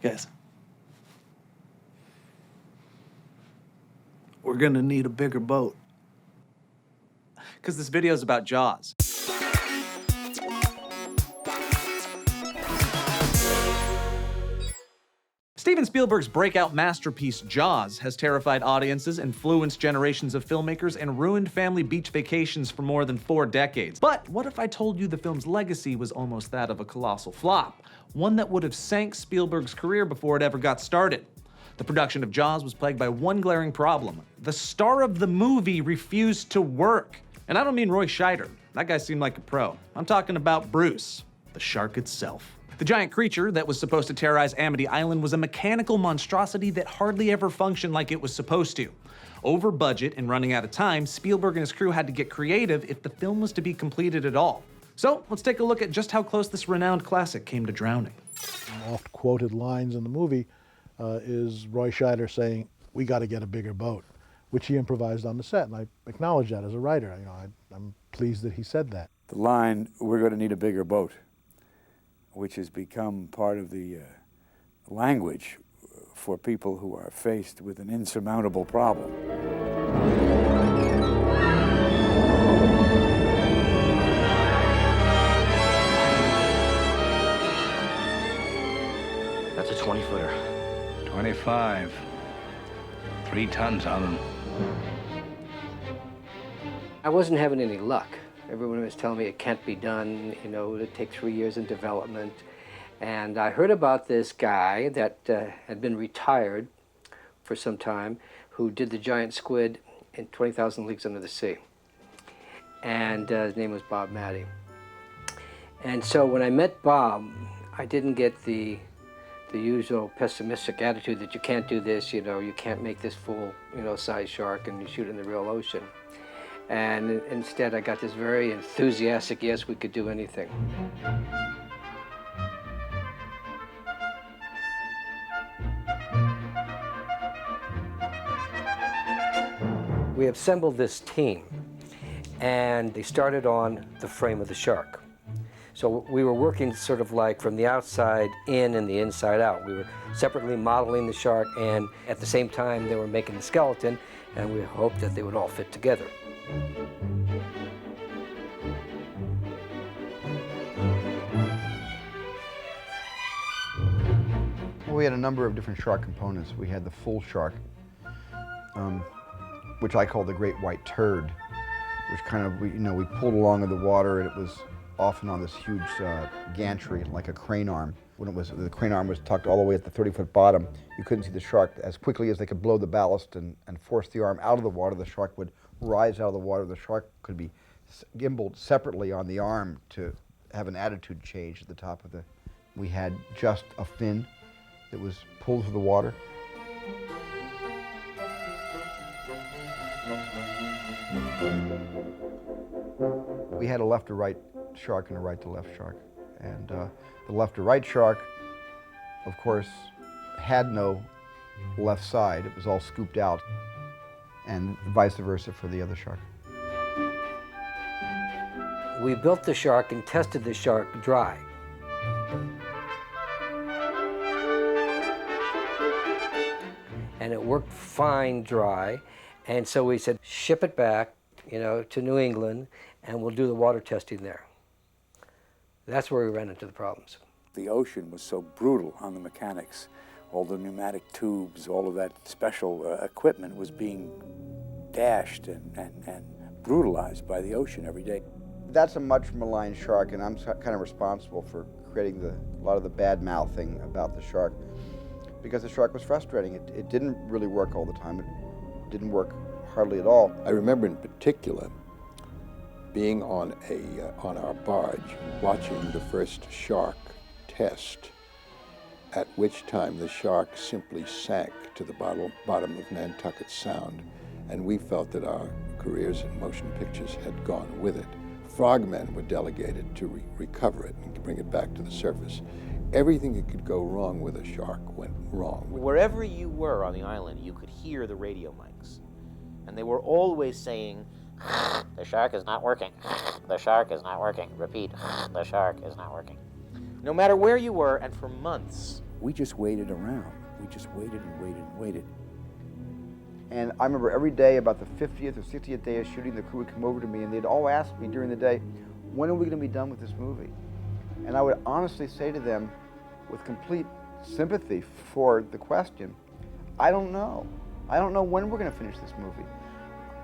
Guys, we're gonna need a bigger boat. Because this video is about Jaws. Steven Spielberg's breakout masterpiece, Jaws, has terrified audiences, influenced generations of filmmakers, and ruined family beach vacations for more than 4 decades. But what if I told you the film's legacy was almost that of a colossal flop? One that would have sank Spielberg's career before it ever got started. The production of Jaws was plagued by one glaring problem. The star of the movie refused to work. And I don't mean Roy Scheider. That guy seemed like a pro. I'm talking about Bruce, the shark itself. The giant creature that was supposed to terrorize Amity Island was a mechanical monstrosity that hardly ever functioned like it was supposed to. Over budget and running out of time, Spielberg and his crew had to get creative if the film was to be completed at all. So let's take a look at just how close this renowned classic came to drowning. Oft-quoted lines in the movie is Roy Scheider saying, "We got to get a bigger boat," which he improvised on the set, and I acknowledge that as a writer. I'm pleased that he said that. The line, "We're going to need a bigger boat," which has become part of the language for people who are faced with an insurmountable problem. That's a 20-footer. 25. 3 tons on them. I wasn't having any luck. Everyone was telling me it can't be done, it takes 3 years in development. And I heard about this guy that had been retired for some time who did the giant squid in 20,000 Leagues Under the Sea. And his name was Bob Matty. And so when I met Bob, I didn't get the usual pessimistic attitude that you can't do this, you can't make this full, size shark and you shoot in the real ocean. And instead I got this very enthusiastic, yes, we could do anything. We assembled this team and they started on the frame of the shark. So we were working sort of like from the outside in and the inside out. We were separately modeling the shark, and at the same time they were making the skeleton, and we hoped that they would all fit together. Well, we had a number of different shark components. We had the full shark, which I call the great white turd, which kind of, we pulled along in the water, and it was often on this huge gantry, like a crane arm. When the crane arm was tucked all the way at the 30-foot bottom, you couldn't see the shark. As quickly as they could blow the ballast and force the arm out of the water, the shark would rise out of the water. The shark could be gimbaled separately on the arm to have an attitude change at the top of the... We had just a fin that was pulled through the water. We had a left to right shark and a right to left shark. And the left to right shark, of course, had no left side. It was all scooped out, and vice versa for the other shark. We built the shark and tested the shark dry. And it worked fine dry, and so we said, ship it back, to New England, and we'll do the water testing there. That's where we ran into the problems. The ocean was so brutal on the mechanics. All the pneumatic tubes, all of that special equipment was being dashed and brutalized by the ocean every day. That's a much maligned shark, and I'm kind of responsible for creating a lot of the bad mouthing about the shark, because the shark was frustrating. It didn't really work all the time. It didn't work hardly at all. I remember in particular being on our barge, watching the first shark test, at which time the shark simply sank to the bottom of Nantucket Sound, and we felt that our careers in motion pictures had gone with it. Frogmen were delegated to recover it and bring it back to the surface. Everything that could go wrong with a shark went wrong. Wherever you were on the island, you could hear the radio mics, and they were always saying, "The shark is not working. The shark is not working. Repeat, the shark is not working." No matter where you were, and for months, We just waited around. We just waited and waited and waited. And I remember every day, about the 50th or 60th day of shooting, the crew would come over to me and they'd all ask me during the day, when are we going to be done with this movie? And I would honestly say to them, with complete sympathy for the question, I don't know. I don't know when we're going to finish this movie.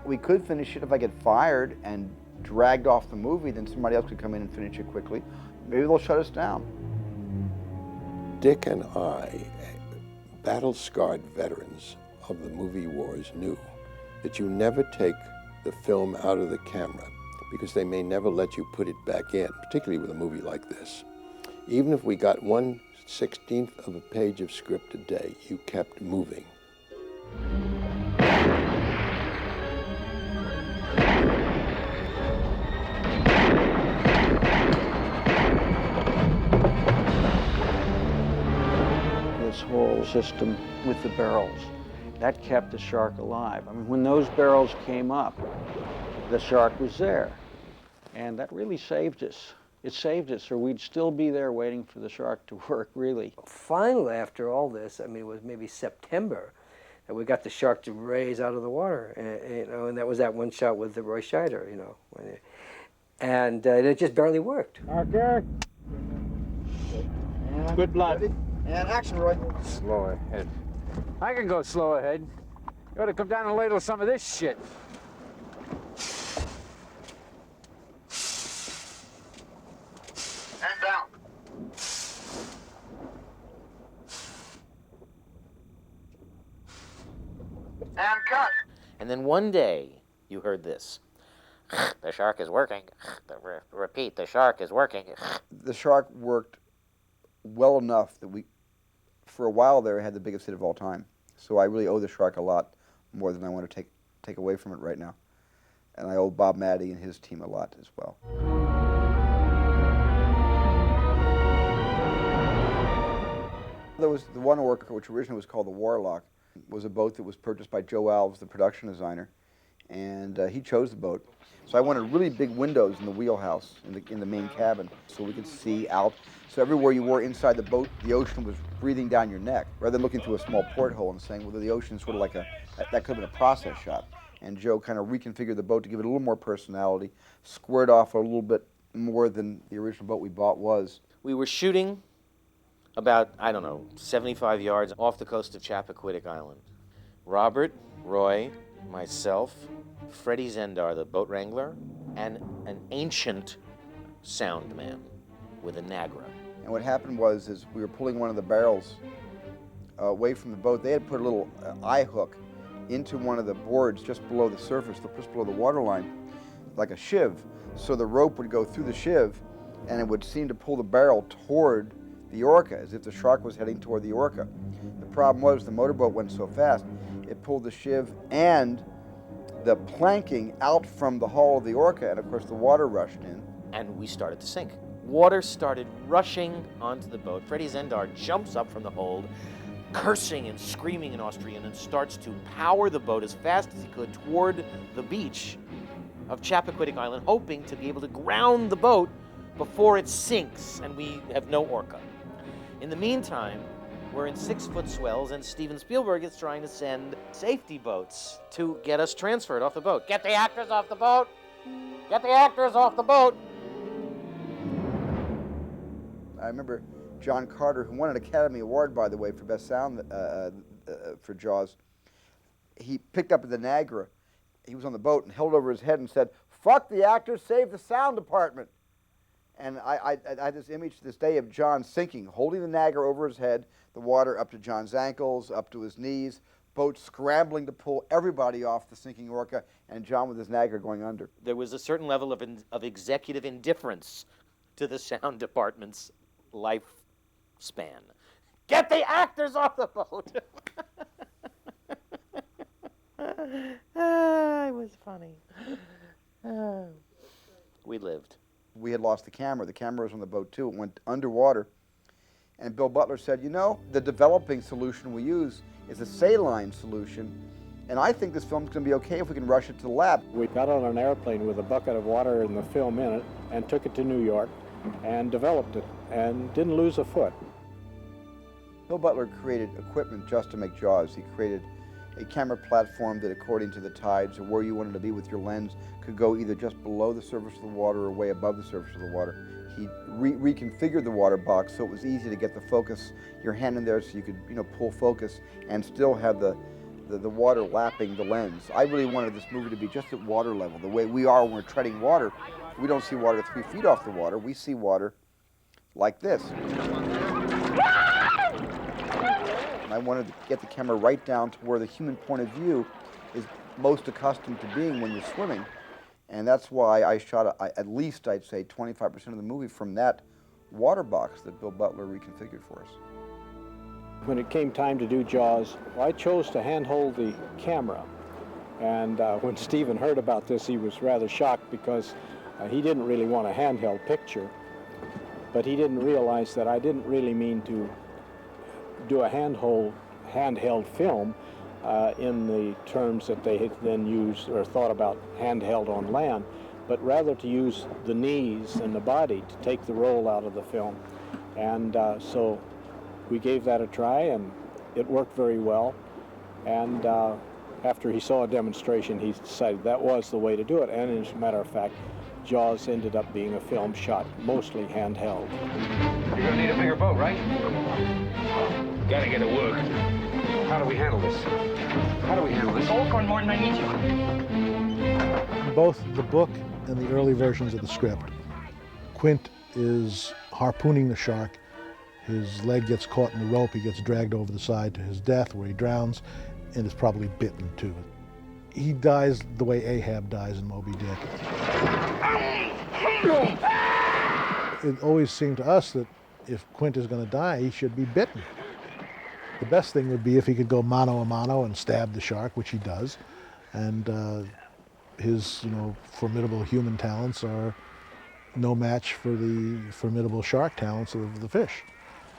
We could finish it if I get fired and dragged off the movie, then somebody else could come in and finish it quickly. Maybe they'll shut us down. Dick and I, battle-scarred veterans of the movie wars, knew that you never take the film out of the camera because they may never let you put it back in, particularly with a movie like this. Even if we got 1/16th of a page of script a day, you kept moving. This whole system with the barrels, that kept the shark alive. I mean, when those barrels came up, the shark was there. And that really saved us. It saved us, or we'd still be there waiting for the shark to work, really. Finally, after all this, I mean, it was maybe September, that we got the shark to raise out of the water. And that was that one shot with the Roy Scheider, and it just barely worked. Parker. Good blood. And action, Roy. Slow ahead. I can go slow ahead. You ought to come down and ladle some of this shit. And down. And cut. And then one day, you heard this. The shark is working. Repeat, the shark is working. The shark worked well enough that we, for a while there, had the biggest hit of all time. So I really owe the shark a lot more than I want to take away from it right now. And I owe Bob Matty and his team a lot as well. There was the one orca, which originally was called the Warlock, was a boat that was purchased by Joe Alves, the production designer, and he chose the boat. So I wanted really big windows in the wheelhouse, in the main cabin, so we could see out. So everywhere you were inside the boat, the ocean was breathing down your neck, rather than looking through a small porthole and saying, well, the ocean's sort of like that could have been a process shot. And Joe kind of reconfigured the boat to give it a little more personality, squared off a little bit more than the original boat we bought was. We were shooting about, 75 yards off the coast of Chappaquiddick Island. Robert, Roy, myself, Freddie Zendar, the boat wrangler, and an ancient sound man with a Nagra. And what happened was, we were pulling one of the barrels away from the boat. They had put a little eye hook into one of the boards just below the surface, just below the waterline, like a shiv. So the rope would go through the shiv, and it would seem to pull the barrel toward the orca, as if the shark was heading toward the orca. The problem was the motorboat went so fast, it pulled the shiv and the planking out from the hull of the orca, and of course the water rushed in. And we started to sink. Water started rushing onto the boat. Freddie Zendar jumps up from the hold, cursing and screaming in Austrian, and starts to power the boat as fast as he could toward the beach of Chappaquiddick Island, hoping to be able to ground the boat before it sinks and we have no orca. In the meantime, we're in 6-foot swells, and Steven Spielberg is trying to send safety boats to get us transferred off the boat. Get the actors off the boat! Get the actors off the boat! I remember John Carter, who won an Academy Award, by the way, for Best Sound for Jaws. He picked up the Niagara. He was on the boat and held over his head and said, "Fuck the actors, save the sound department." And I had this image to this day of John sinking, holding the Niagara over his head, the water up to John's ankles, up to his knees, boat scrambling to pull everybody off the sinking orca, and John with his Niagara going under. There was a certain level of executive indifference to the sound department's lifespan. Get the actors off the boat! It was funny. We lived. We had lost the camera. The camera was on the boat too. It went underwater. And Bill Butler said, you know, the developing solution we use is a saline solution, and I think this film's going to be okay if we can rush it to the lab. We got on an airplane with a bucket of water and the film in it and took it to New York and developed it and didn't lose a foot. Bill Butler created equipment just to make Jaws. He created a camera platform that, according to the tides or where you wanted to be with your lens, could go either just below the surface of the water or way above the surface of the water. He reconfigured the water box so it was easy to get the focus, your hand in there so you could, pull focus and still have the water lapping the lens. I really wanted this movie to be just at water level, the way we are when we're treading water. We don't see water 3 feet off the water. We see water like this. And I wanted to get the camera right down to where the human point of view is most accustomed to being when you're swimming. And that's why I shot at least, I'd say, 25% of the movie from that water box that Bill Butler reconfigured for us. When it came time to do Jaws, I chose to handhold the camera. And when Steven heard about this, he was rather shocked because he didn't really want a handheld picture. But he didn't realize that I didn't really mean to do a handheld film in the terms that they had then used or thought about handheld on land, but rather to use the knees and the body to take the roll out of the film. And so we gave that a try, and it worked very well. And after he saw a demonstration, he decided that was the way to do it. And as a matter of fact, Jaws ended up being a film shot mostly handheld. You're gonna need a bigger boat, right? Gotta get to work. How do we handle this? How do we handle this? All for more than I need you. Both the book and the early versions of the script, Quint is harpooning the shark. His leg gets caught in the rope. He gets dragged over the side to his death, where he drowns and is probably bitten too. He dies the way Ahab dies in Moby Dick. It always seemed to us that if Quint is going to die, he should be bitten. The best thing would be if he could go mano a mano and stab the shark, which he does. And his, formidable human talents are no match for the formidable shark talents of the fish.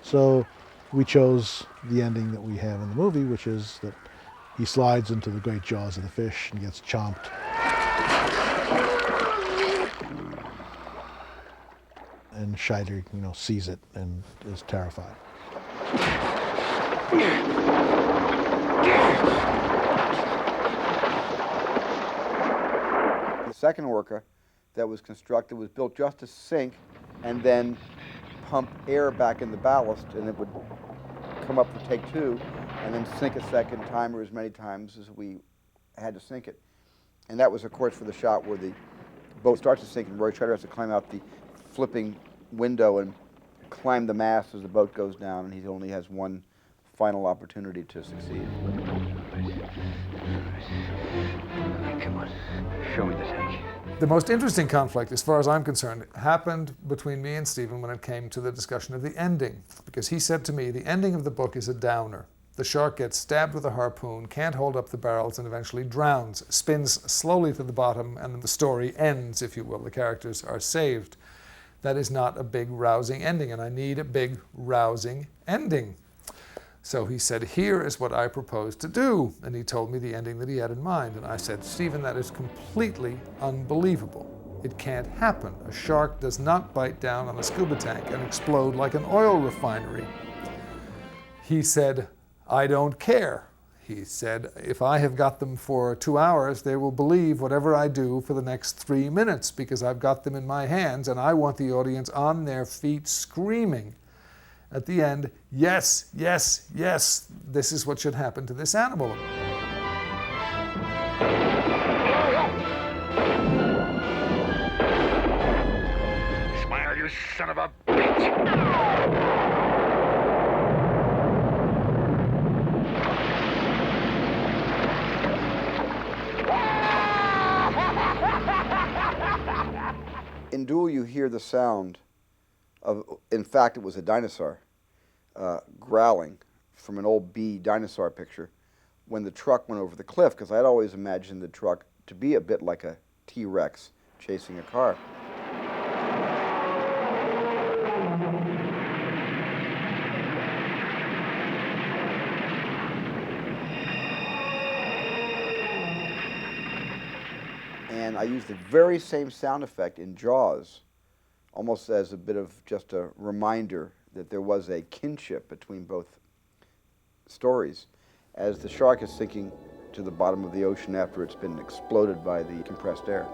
So we chose the ending that we have in the movie, which is that he slides into the great jaws of the fish and gets chomped. And Scheider, sees it and is terrified. The second orca that was constructed was built just to sink and then pump air back in the ballast, and it would come up for take 2 and then sink a second time or as many times as we had to sink it. And that was, of course, for the shot where the boat starts to sink and Roy Scheider has to climb out the flipping window and climb the mast as the boat goes down, and he only has one final opportunity to succeed. Come on, show me the tank. The most interesting conflict, as far as I'm concerned, happened between me and Steven when it came to the discussion of the ending. Because he said to me, the ending of the book is a downer. The shark gets stabbed with a harpoon, can't hold up the barrels, and eventually drowns, spins slowly to the bottom, and the story ends, if you will. The characters are saved. That is not a big, rousing ending, and I need a big, rousing ending. So he said, here is what I propose to do. And he told me the ending that he had in mind. And I said, Steven, that is completely unbelievable. It can't happen. A shark does not bite down on a scuba tank and explode like an oil refinery. He said, I don't care. He said, if I have got them for 2 hours, they will believe whatever I do for the next 3 minutes because I've got them in my hands and I want the audience on their feet screaming at the end, yes, yes, yes, this is what should happen to this animal. Smile, you son of a bitch! In Duel, you hear the sound of, in fact, it was a dinosaur growling from an old bee dinosaur picture when the truck went over the cliff, because I'd always imagined the truck to be a bit like a T-Rex chasing a car. And I used the very same sound effect in Jaws, almost as a bit of just a reminder that there was a kinship between both stories as the shark is sinking to the bottom of the ocean after it's been exploded by the compressed air.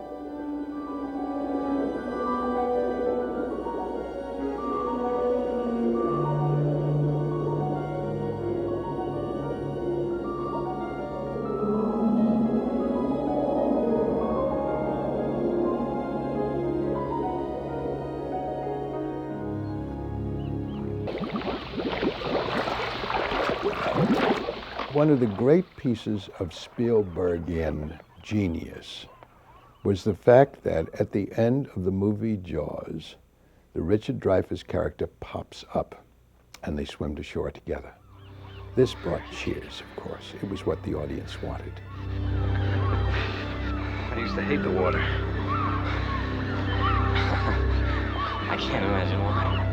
One of the great pieces of Spielbergian genius was the fact that at the end of the movie Jaws, the Richard Dreyfuss character pops up and they swim to shore together. This brought cheers, of course. It was what the audience wanted. I used to hate the water. I can't imagine why.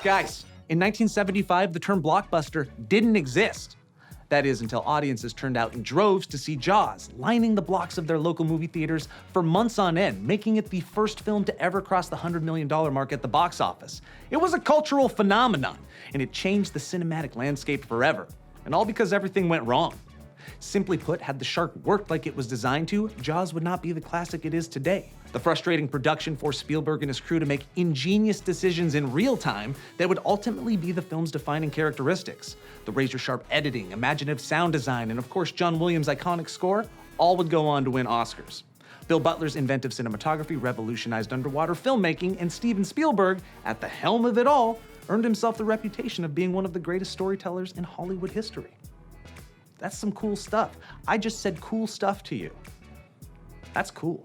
Guys, in 1975, the term blockbuster didn't exist. That is, until audiences turned out in droves to see Jaws, lining the blocks of their local movie theaters for months on end, making it the first film to ever cross the $100 million mark at the box office. It was a cultural phenomenon, and it changed the cinematic landscape forever. And all because everything went wrong. Simply put, had the shark worked like it was designed to, Jaws would not be the classic it is today. The frustrating production forced Spielberg and his crew to make ingenious decisions in real time that would ultimately be the film's defining characteristics. The razor-sharp editing, imaginative sound design, and of course John Williams' iconic score all would go on to win Oscars. Bill Butler's inventive cinematography revolutionized underwater filmmaking, and Steven Spielberg, at the helm of it all, earned himself the reputation of being one of the greatest storytellers in Hollywood history. That's some cool stuff. I just said cool stuff to you. That's cool.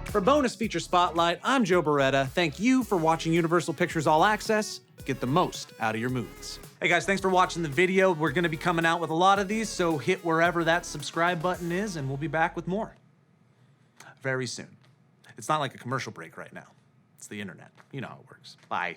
For Bonus Feature Spotlight, I'm Joe Bereta. Thank you for watching Universal Pictures All Access. Get the most out of your movies. Hey guys, thanks for watching the video. We're gonna be coming out with a lot of these, so hit wherever that subscribe button is and we'll be back with more very soon. It's not like a commercial break right now. It's the internet. You know how it works. Bye.